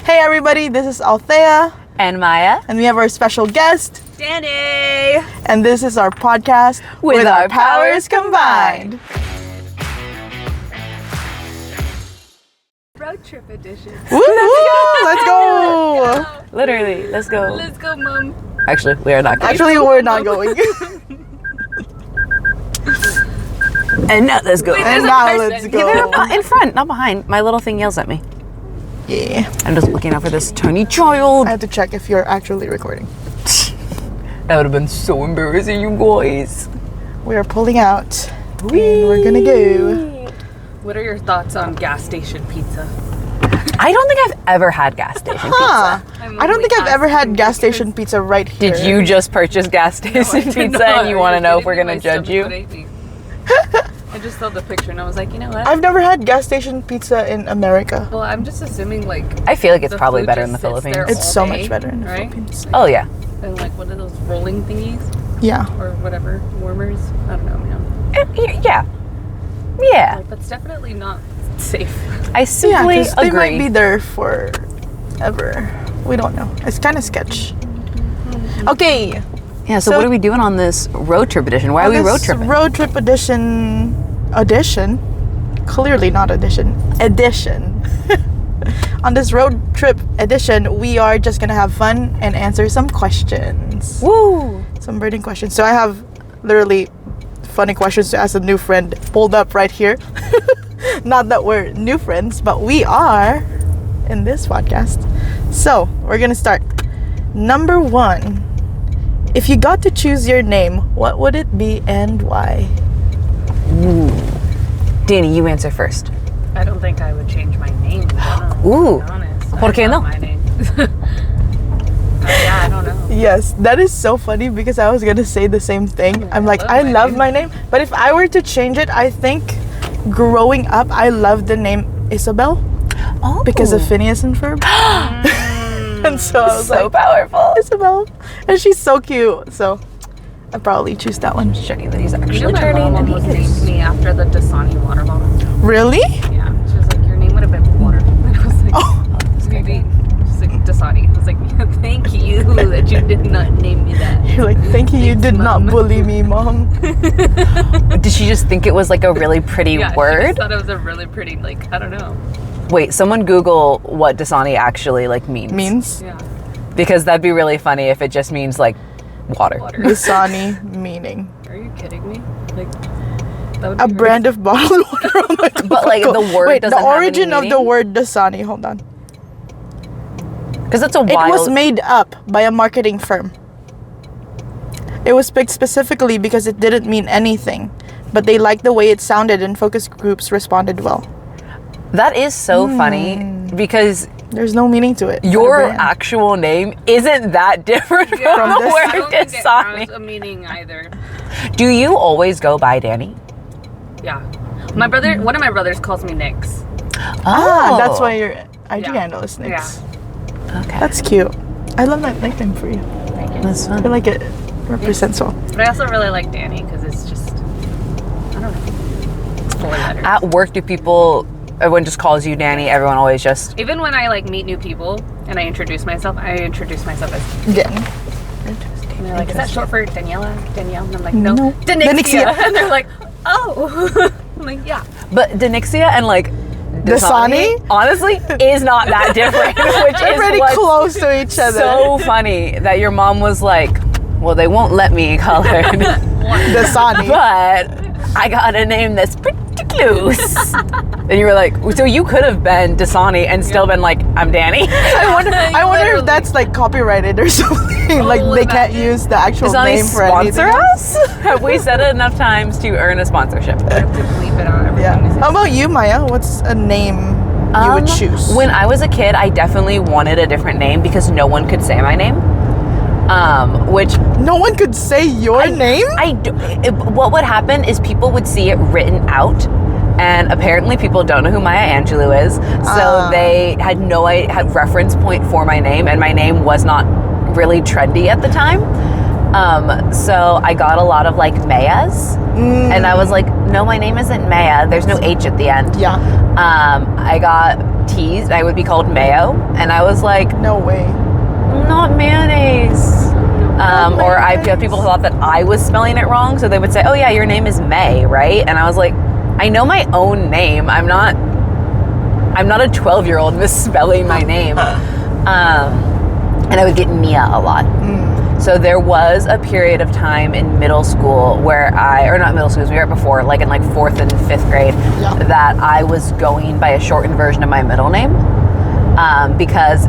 Hey everybody, this is Althea. And Maya. And we have our special guest, Danny. And this is our podcast, With Our Powers Combined. Road trip edition. Woo! Let's go! Literally, let's go. Let's go, Mom. Actually, we are not going. Actually, we're not going. And now let's go. Wait, And there's a now person. let's Yeah, go. in front, not behind. My little thing yells at me. Yeah. I'm just looking out for this tiny child. I have to check if you're actually recording. That would have been so embarrassing, you guys. We are pulling out. And we're gonna go. What are your thoughts on gas station pizza? I don't think I've ever had gas station Huh. pizza. I don't think I've ever had gas station pizza right here. Did you just purchase gas station pizza and you want to know if we're going to judge you? I just saw the picture and I was like, you know what? I've never had gas station pizza in America. Well, I'm just assuming like I feel like it's the probably food better just in the sits Philippines. there It's all so day, much better in the right? Philippines. Oh, yeah. And like what are those rolling thingies Yeah. or whatever warmers? I don't know, man. Yeah. Yeah. Like, that's definitely not safe. I Yeah, simply because they might agree. be there forever. We don't know. It's kind of sketch. Okay. Yeah, so So- what are we doing on this road trip edition? Why are we On road this tripping? Road trip edition. Clearly not edition. On this road trip edition, we are just gonna have fun and answer some questions. Woo! Some burning questions. So I have literally funny questions to ask a new friend pulled up right here. Not that we're new friends, but we are in this podcast. So we're gonna start. Number 1. If you got to choose your name, what would it be and why? Ooh. Danny, you answer first. I don't think I would change my name. Ooh. To be honest. ¿Por qué I no? love my name. Yeah, I don't know. Yes, that is so funny because I was gonna say the same thing. I'm like, I I love my love name. my name, but if I were to change it, I think growing up, I loved the name Isabel Oh. because of Phineas and Ferb. And so I was so like, powerful. Isabel, and she's so cute. So I'd probably choose that one. Checking that he's You actually know, my turning mom and almost he named is. me after the Dasani water bottle. Really? Yeah, she was like, your name would have been water. And I was like, Oh, maybe. She's like, Dasani. I was like, thank you that you did not name me that. you're like, thank you. You Thanks, did not Mom. bully me, Mom. Did she just think it was like a really pretty Yeah, she word? just thought it was a really pretty, like, I don't know. Wait, someone Google what Dasani actually like means. Means Yeah. Because that'd be really funny if it just means like water. Water. Dasani meaning Are you kidding me? Like, that would a be brand of bottled water. Oh my God. But like the word Wait, doesn't the have any origin of the meaning? word Dasani. Hold on. Because it's a It wild. was made up by a marketing firm. It was picked specifically because it didn't mean anything, but they liked the way it sounded and focus groups responded well. That is so funny because There's no meaning to it. your Brand. actual name isn't that different from From the this- I word don't think it has Dasani. a meaning either. Do you always go by Danny? Yeah. My brother, one of my brothers calls me Nix. Ah, that's why your IG Yeah. handle is Nix. Okay. That's cute. I love that nickname for you. Thank you. That's I fun. feel like it represents well. But I also really like Danny because it's just, I don't know. It's 4 letters. At work, do people, everyone just calls you Danny? Everyone always just, Even when I like meet new people and I introduce myself as Again. and they're like, is that short for Daniela? Danielle? And I'm like, no. No. Danixia. Danixia. And they're like, oh. I'm like, yeah. but Danixia and like Dasani? honestly is not that different, which They're is pretty what's close to each other. so funny that your mom was like, well, they won't let me color it, Dasani. but I got a name that's pretty close. And you were like, so you could have been Dasani and still been like, I'm Danny. I wonder Literally. if that's like copyrighted or something. Like they can't imagine. use the actual Dasani name for sponsor anything. us? Have we said it enough times to earn a sponsorship? I have to bleep it out every Yeah. time you say How about you, Maya? What's a name you would choose? When I was a kid, I definitely wanted a different name because no one could say my name. Which No one could say your name? what would happen is people would see it written out, and apparently people don't know who Maya Angelou is, so they had no had reference point for my name, and my name was not really trendy at the time. So I got a lot of like Mayas, and I was like, no, my name isn't Maya. There's no H at the end. Yeah. I got teased. I would be called Mayo, and I was like, No way. not mayonnaise. Or people thought that I was spelling it wrong, so they would say, "Oh yeah, your name is May, right?" And I was like, "I know my own name. I'm not a 12-year-old misspelling my name." And I would get Mia a lot. So there was a period of time in middle school where or not middle school, we were right before, like in like 4th and 5th grade, that I was going by a shortened version of my middle name. Because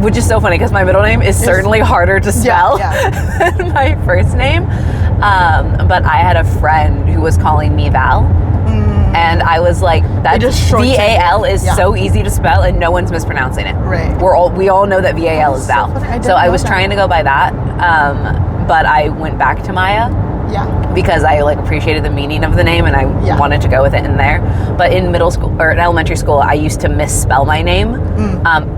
which is so funny because my middle name is certainly harder to spell than my first name. But I had a friend who was calling me Val. And I was like, that VAL is so easy to spell and no one's mispronouncing it. Right. we all know that VAL is Val. So I was trying to go by that. But I went back to Maya. Yeah. Because I like appreciated the meaning of the name and I wanted to go with it in there. But in middle school or in elementary school, I used to misspell my name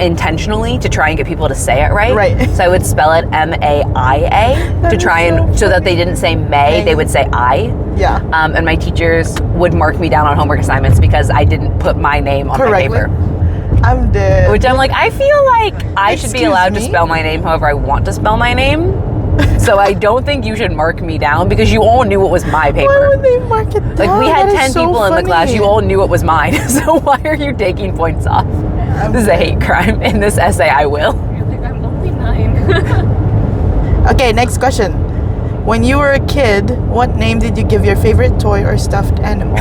intentionally to try and get people to say it right. Right. So I would spell it MAIA to try so that they didn't say May, they would say I. Yeah. And my teachers would mark me down on homework assignments because I didn't put my name on my paper. I'm dead. Which I'm like, I feel like I should be allowed to spell my name however I want to spell my name. So I don't think you should mark me down because you all knew it was my paper. Why would they mark it down? Like we had 10 so people in the class, you all knew it was mine. So why are you taking points off? This is a hate crime. In this essay, I will. You're like, I'm only 9. Okay, next question. When you were a kid, what name did you give your favorite toy or stuffed animal?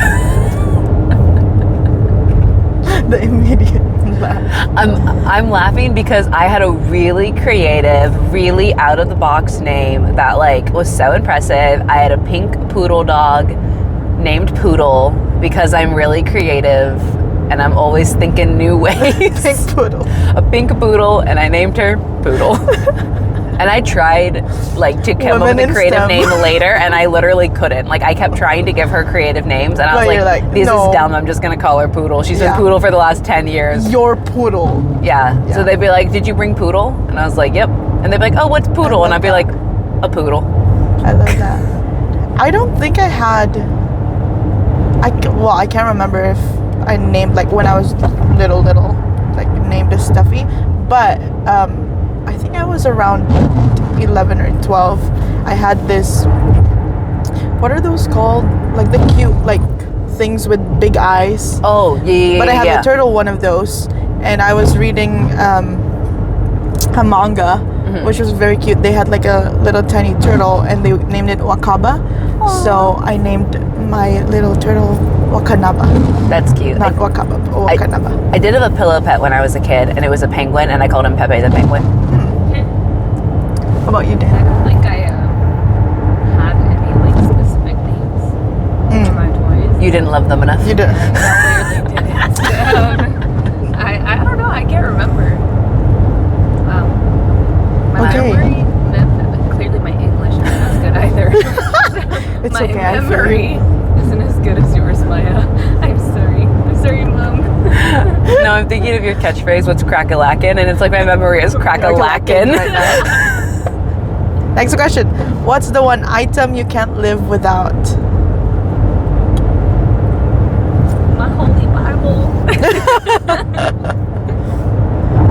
The immediate laugh. I'm laughing because I had a really creative, really out of the box name that like was so impressive. I had a pink poodle dog named Poodle because I'm really creative and I'm always thinking new ways. Pink poodle. A pink poodle, and I named her Poodle. And I tried like to come up with a creative name later, and I literally couldn't. Like I kept trying to give her creative names, and I was like, "This is dumb. I'm just gonna call her Poodle. She's been Poodle for the last 10 years." Your Poodle. Yeah. So they'd be like, "Did you bring Poodle?" And I was like, "Yep." And they'd be like, "Oh, what's Poodle?" And I'd be like, "A poodle." I love that. I don't think I had. I can't remember if I named like when I was little, like named a stuffy, but I think I was around 11 or 12. I had this, what are those called? Like the cute, like things with big eyes. Oh, yeah. But I had a turtle one of those, and I was reading a manga, which was very cute. They had like a little tiny turtle, and they named it Wakaba. Aww. So I named my little turtle Wakanaba. That's cute. Not Wakaba, but Wakanaba. I did have a pillow pet when I was a kid, and it was a penguin, and I called him Pepe the Penguin. How about you, I Dan? don't think I had any like specific names for my toys. You didn't love them enough. You did. I clearly didn't. I don't know. I can't remember. My memory, clearly my English isn't as good either. It's my okay. memory isn't as good as yours, Maya. I'm sorry. I'm sorry, Mom. No, I'm thinking of your catchphrase, "What's crack-a-lackin'?" And it's like my memory is crack-a-lackin'. Right now. Next question. What's the one item you can't live without? My holy Bible.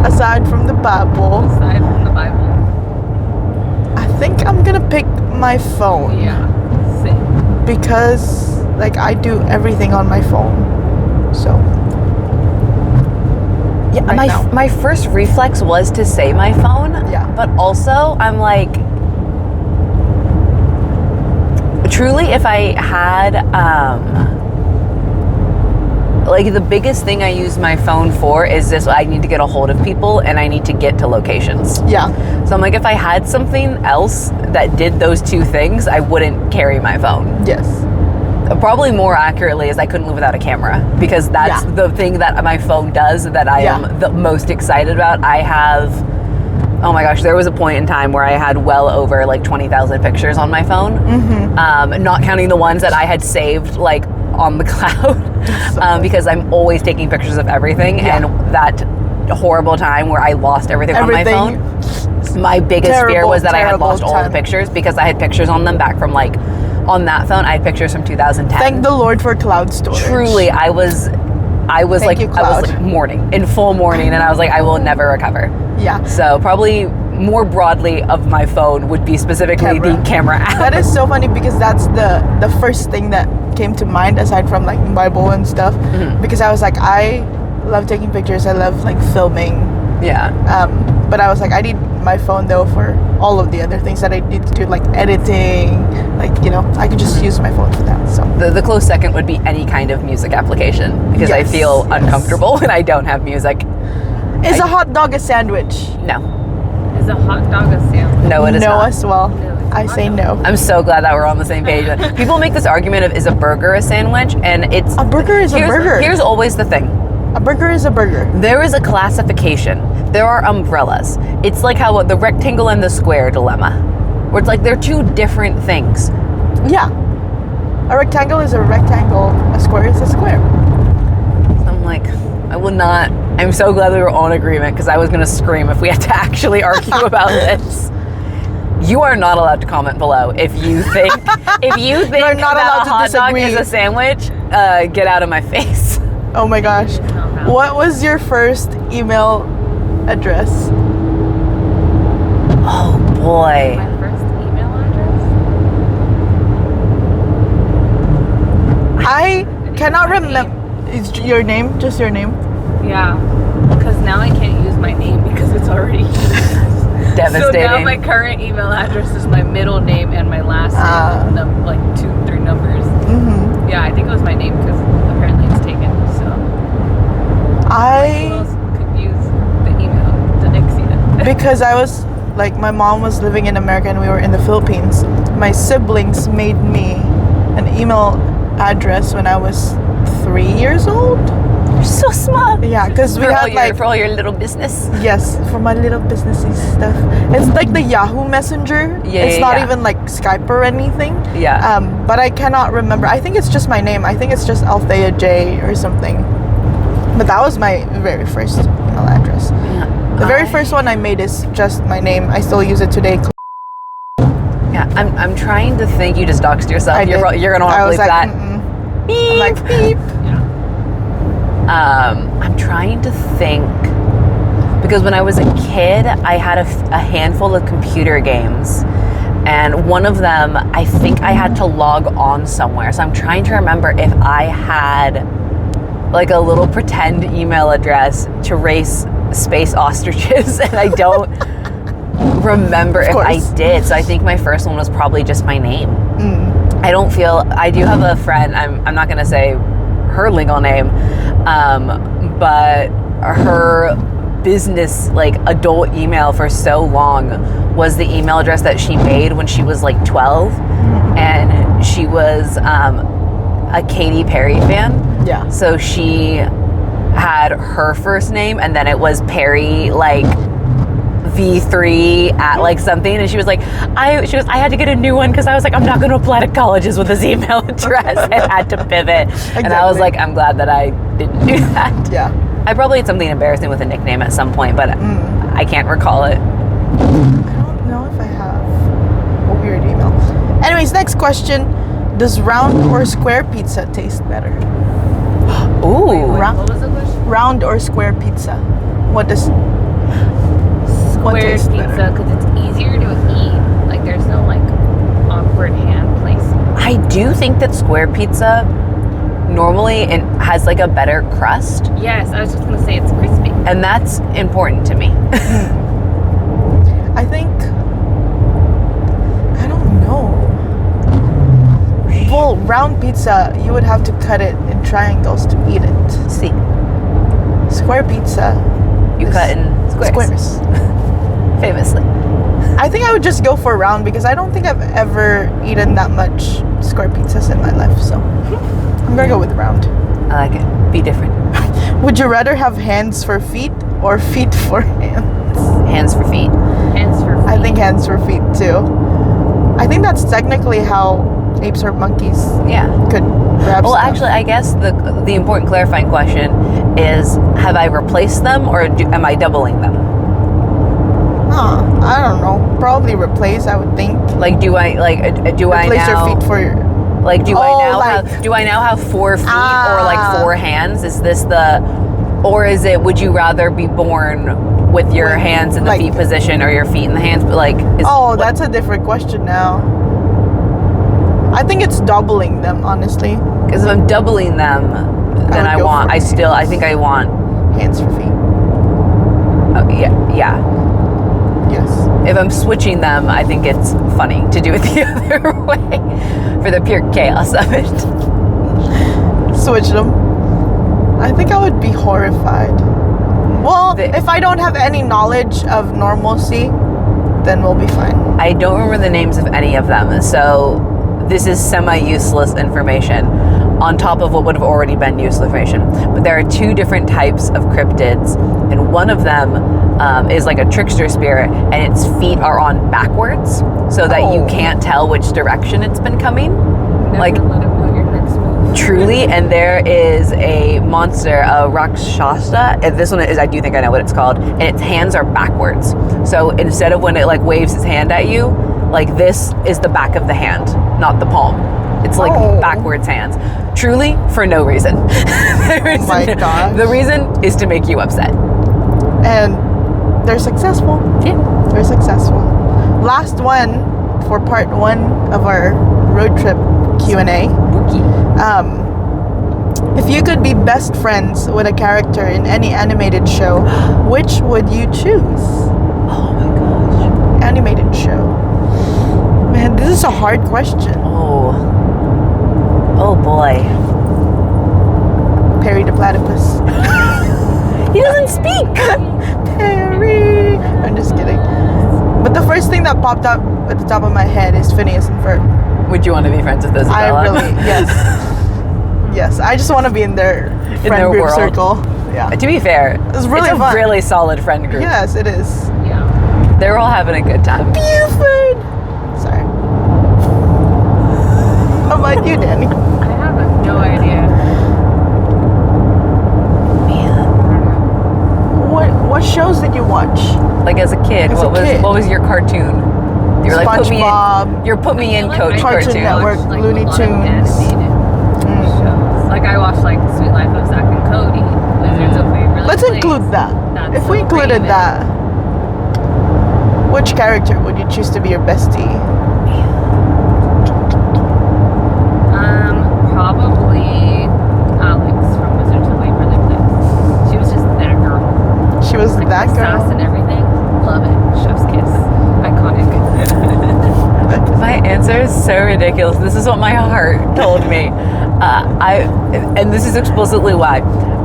Aside from the Bible, Aside from the Bible. I think I'm gonna pick my phone. Yeah. Same. Because like I do everything on my phone. So yeah, my first reflex was to say my phone. Yeah. But also I'm like, truly, if I had like the biggest thing I use my phone for is this: I need to get a hold of people and I need to get to locations. yeah. So I'm like, if I had something else that did those two things, I wouldn't carry my phone. Yes. Probably more accurately is I couldn't live without a camera, because that's the thing that my phone does that I am the most excited about. I have, oh my gosh, there was a point in time where I had well over like 20,000 pictures on my phone, not counting the ones that I had saved like on the cloud, because I'm always taking pictures of everything, and that horrible time where I lost everything on my phone, my biggest fear was that I had lost all the pictures, because I had pictures on them back from like, on that phone I had pictures from 2010. Thank the Lord for cloud storage. Truly, I was I was Thank you, I was like mourning, in full mourning, and I was like, I will never recover. Yeah. So probably more broadly of my phone would be specifically the camera app. That is so funny because that's the first thing that came to mind aside from like Bible and stuff. Because I was like, I love taking pictures. I love like filming. Yeah. But I was like, I need my phone though for all of the other things that I need to do, like editing. Like, you know, I could just use my phone for that. So the close second would be any kind of music application because I feel uncomfortable when I don't have music. Is a hot dog a sandwich? No. Is a hot dog a sandwich? No, it is no not. as well. No, I say no. I'm so glad that we're on the same page. People make this argument of is a burger a sandwich, and it's A burger is a burger. Here's always the thing. A burger is a burger. There is a classification. There are umbrellas. It's like how the rectangle and the square dilemma, where it's like they're two different things. Yeah. A rectangle is a rectangle. A square is a square. So I'm like, I will not. I'm so glad we were all in agreement because I was going to scream if we had to actually argue about this. You are not allowed to comment below if you think You're not that allowed a to hot dog disagree. is a sandwich. Get out of my face. Oh my gosh. What was your first email address? Oh boy. My first email address? I cannot remember. Is your name? Just your name? Yeah. Because now I can't use my name because it's already used. Devastating. So now my current email address is my middle name and my last name, like 2-3 numbers. Mm-hmm. Yeah, I think it was my name because apparently it's taken. So who else could use the email, the Nixie? Because I was like, my mom was living in America and we were in the Philippines. My siblings made me an email address when I was 3 years old. You're so smart. Yeah, because we had for all your little business. Yes, for my little businessy stuff. It's like the Yahoo Messenger. It's not even like Skype or anything. Yeah. But I cannot remember. I think it's just my name. I think it's just Althea J or something. But that was my very first email address. Yeah. The very first one I made is just my name. I still use it today. Yeah, I'm trying to think. You just doxed yourself. You're gonna want to believe that. Beep. I'm like beep. I'm trying to think because when I was a kid, I had a handful of computer games, and one of them, I think I had to log on somewhere. So I'm trying to remember if I had like a little pretend email address to race space ostriches, and I don't remember if I did. So I think my first one was probably just my name. I do have a friend, I'm not gonna say her legal name, but her business like adult email for so long was the email address that she made when she was like 12, and she was a Katy Perry fan. Yeah. So she had her first name and then it was Perry like V3 at like something, and she was like, I had to get a new one because I was like, I'm not going to apply to colleges with this email address. I had to pivot. Exactly. And I was like, I'm glad that I didn't do that. Yeah. I probably had something embarrassing with a nickname at some point, but I can't recall it. I don't know if I have a weird email. Anyways, next question. Does round or square pizza taste better? Ooh. What was the question? Round or square pizza? What does... Square pizza because it's easier to eat. Like there's no like awkward hand placement. I do think that square pizza normally it has like a better crust. Yes, I was just gonna say it's crispy. And that's important to me. I think, I don't know. Well, round pizza, you would have to cut it in triangles to eat it. See. Square pizza. You cut in squares. Famously. I think I would just go for round because I don't think I've ever eaten that much square pizzas in my life. So I'm gonna go with round. I like it. Be different. Would you rather have hands for feet or feet for hands? Hands for feet. Hands for feet. I think hands for feet too. I think that's technically how apes or monkeys could grab Well, stuff. actually, I guess the important clarifying question is, have I replaced them or am I doubling them? I don't know. Probably replace, I would think. Like, do I replace now... your feet for Like, do I Oh, now like- have 4 feet or like 4 hands? Is this or is it? Would you rather be born with your With, hands in the like- feet position or your feet in the hands? But like, That's a different question now. I think it's doubling them, honestly. Because if I'm doubling them, then would I go want. for I think I want. Hands for feet. Yeah. Yes. If I'm switching them, I think it's funny to do it the other way for the pure chaos of it. Switch them. I think I would be horrified. Well, if I don't have any knowledge of normalcy, then we'll be fine. I don't remember the names of any of them, so this is semi-useless information on top of what would have already been useful information. But there are 2 different types of cryptids, and one of them is like a trickster spirit, and its feet are on backwards, so that you can't tell which direction it's been coming. Never Like, let him know your next move. truly. And there is a monster, a Rakshasa, and this one is, I do think I know what it's called, and its hands are backwards. So instead of when it like waves its hand at you, like this is the back of the hand, not the palm. It's like backwards hands. Truly, for no reason. Oh my gosh. The reason is to make you upset. And they're successful. Yeah. They're successful. Last one for part 1 of our road trip Q&A. If you could be best friends with a character in any animated show, which would you choose? Oh my gosh. Animated show. Man, this is a hard question. Oh boy. Perry the Platypus. He doesn't speak. Perry. I'm just kidding. But the first thing that popped up at the top of my head is Phineas and Ferb. Would you want to be friends with Isabella? Yes. Yes, I just want to be in their friend their group world. circle. Yeah. To be fair, It's really a fun. really solid friend group. Yes, it is. Yeah. They're all having a good time. Buford. Sorry. How about you, Danny? I have no idea. What shows did you watch? Like as a kid, As a kid. what was your cartoon? You were like SpongeBob. put me in I coach feel like I Cartoon cartoon. Network. watched, like, Looney a lot of Tunes. animated shows. Like I watched like Sweet Life of Zack and Cody, Wizards of Waverly Let's Place. include that. That's If we so included Raven. that, which character would you choose to be your bestie? Probably Alex from Wizards of Waverly Place. She was just that girl. She was Like that the sass girl. and everything. Love it. Chef's kiss. Iconic. My answer is so ridiculous. This is what my heart told me. And this is explicitly why.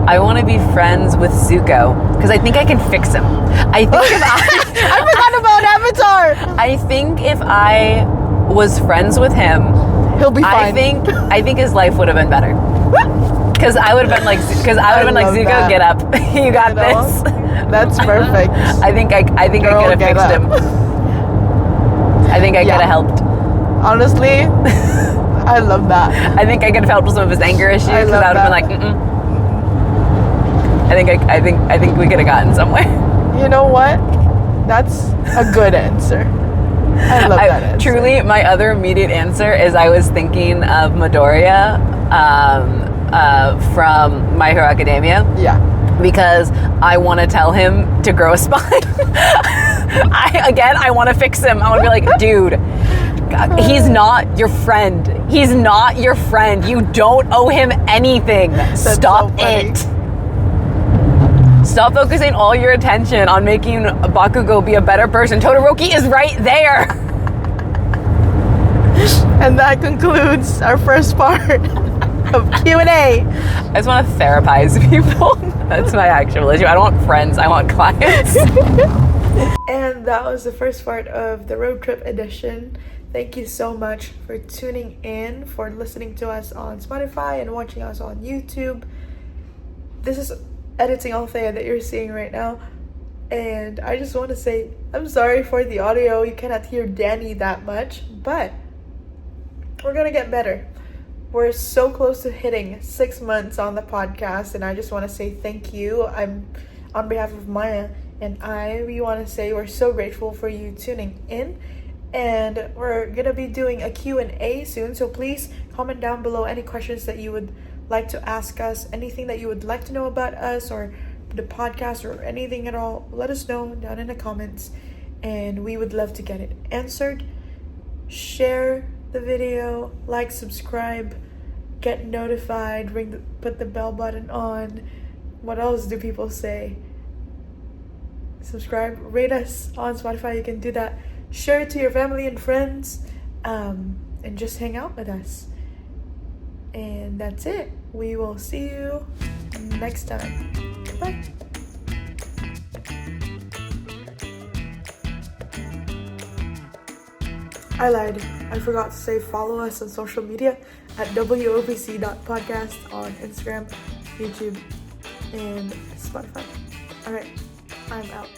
I want to be friends with Zuko because I think I can fix him. I think if I forgot about Avatar. I think if I was friends with him, He'll be I fine. think his life would have been better. Because I would have been like, love Zuko, that. get up, you got You know? this. That's perfect. I think I could Girl, have get fixed up. him. I think I Yeah. could have helped. Honestly, I love that. I think I could have helped with some of his anger issues I because love I would have been that. like, mm-mm. I think we could have gotten somewhere. You know what? That's a good answer. I love that answer. Truly, my other immediate answer is I was thinking of Midoriya from My Hero Academia. Yeah. Because I want to tell him to grow a spine. I want to fix him. I want to be like, dude, he's not your friend. He's not your friend. You don't owe him anything. Stop so funny. it. Stop focusing all your attention on making Bakugo be a better person. Todoroki is right there. And that concludes our first part of Q&A. I just want to therapize people. That's my actual issue. I don't want friends. I want clients. And that was the first part of the road trip edition. Thank you so much for tuning in, for listening to us on Spotify and watching us on YouTube. This is editing Althea that you're seeing right now. And I just want to say, I'm sorry for the audio. You cannot hear Danny that much, but we're going to get better. We're so close to hitting 6 months on the podcast, and I just want to say thank you. I'm on behalf of Maya and we want to say we're so grateful for you tuning in, And we're gonna be doing a Q&A soon, so please comment down below any questions that you would like to ask us, anything that you would like to know about us or the podcast or anything at all. Let us know down in the comments, and we would love to get it answered. Share the video, like, subscribe, get notified, put the bell button on. What else do people say? Subscribe, rate us on Spotify. You can do that. Share it to your family and friends, and just hang out with us. And that's it. We will see you next time. Bye. I lied. I forgot to say follow us on social media at wopc.podcast on Instagram, YouTube, and Spotify. Alright, I'm out.